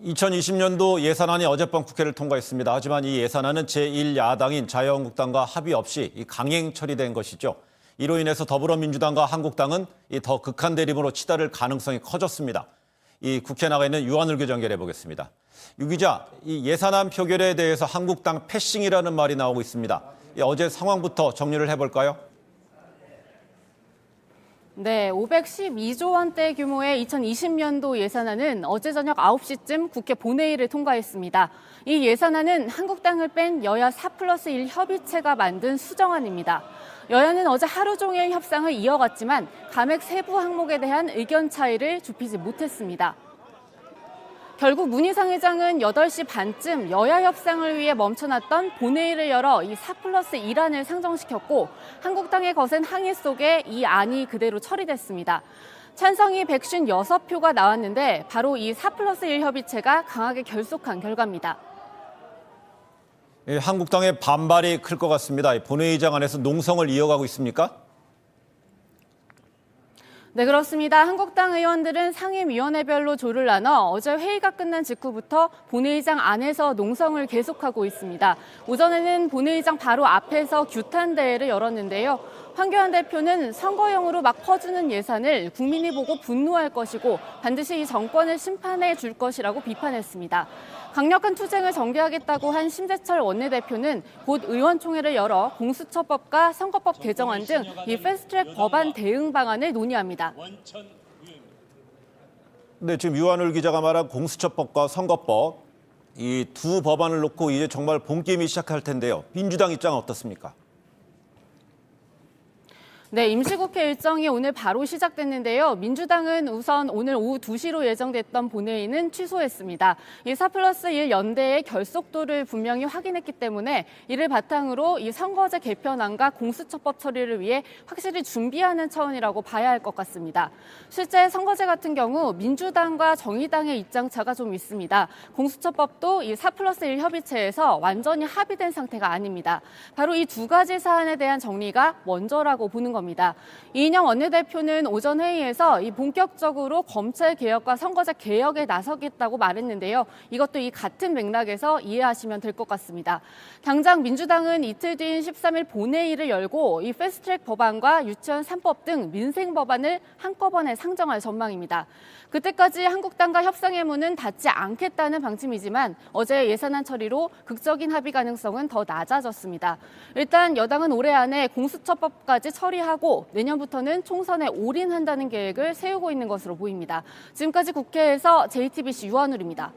2020년도 예산안이 어젯밤 국회를 통과했습니다. 하지만 이 예산안은 제1야당인 자유한국당과 합의 없이 강행 처리된 것이죠. 이로 인해서 더불어민주당과 한국당은 더 극한 대립으로 치달을 가능성이 커졌습니다. 이 국회에 나가 있는 유한을 기자 연결해 보겠습니다. 유 기자, 이 예산안 표결에 대해서 한국당 패싱이라는 말이 나오고 있습니다. 어제 상황부터 정리를 해볼까요? 네, 512조 원대 규모의 2020년도 예산안은 어제 저녁 9시쯤 국회 본회의를 통과했습니다. 이 예산안은 한국당을 뺀 여야 4+1 협의체가 만든 수정안입니다. 여야는 어제 하루 종일 협상을 이어갔지만 감액 세부 항목에 대한 의견 차이를 좁히지 못했습니다. 결국 문희상 회장은 8시 반쯤 여야 협상을 위해 멈춰놨던 본회의를 열어 이 4+1안을 상정시켰고 한국당의 거센 항의 속에 이 안이 그대로 처리됐습니다. 찬성이 156표가 나왔는데 바로 이 4+1 협의체가 강하게 결속한 결과입니다. 한국당의 반발이 클 것 같습니다. 본회의장 안에서 농성을 이어가고 있습니까? 네, 그렇습니다. 한국당 의원들은 상임위원회별로 조를 나눠 어제 회의가 끝난 직후부터 본회의장 안에서 농성을 계속하고 있습니다. 오전에는 본회의장 바로 앞에서 규탄 대회를 열었는데요. 황교안 대표는 선거용으로 막 퍼주는 예산을 국민이 보고 분노할 것이고 반드시 이 정권을 심판해 줄 것이라고 비판했습니다. 강력한 투쟁을 전개하겠다고 한 심재철 원내대표는 곧 의원총회를 열어 공수처법과 선거법 개정안 등 이 패스트트랙 법안 대응 방안을 논의합니다. 네, 지금 유한을 기자가 말한 공수처법과 선거법 이 두 법안을 놓고 이제 정말 본게임이 시작할 텐데요. 민주당 입장은 어떻습니까? 네, 임시국회 일정이 오늘 바로 시작됐는데요. 민주당은 우선 오늘 오후 2시로 예정됐던 본회의는 취소했습니다. 이 4+1 연대의 결속도를 분명히 확인했기 때문에 이를 바탕으로 이 선거제 개편안과 공수처법 처리를 위해 확실히 준비하는 차원이라고 봐야 할 것 같습니다. 실제 선거제 같은 경우 민주당과 정의당의 입장차가 좀 있습니다. 공수처법도 이 4+1 협의체에서 완전히 합의된 상태가 아닙니다. 바로 이 두 가지 사안에 대한 정리가 먼저라고 보는 겁니다. 이인영 원내대표는 오전 회의에서 이 본격적으로 검찰 개혁과 선거제 개혁에 나서겠다고 말했는데요. 이것도 이 같은 맥락에서 이해하시면 될 것 같습니다. 당장 민주당은 이틀 뒤인 13일 본회의를 열고 이 패스트트랙 법안과 유치원 3법 등 민생 법안을 한꺼번에 상정할 전망입니다. 그때까지 한국당과 협상의 문은 닫지 않겠다는 방침이지만 어제 예산안 처리로 극적인 합의 가능성은 더 낮아졌습니다. 일단 여당은 올해 안에 공수처법까지 처리하고 내년부터는 총선에 올인한다는 계획을 세우고 있는 것으로 보입니다. 지금까지 국회에서 JTBC 유한울입니다.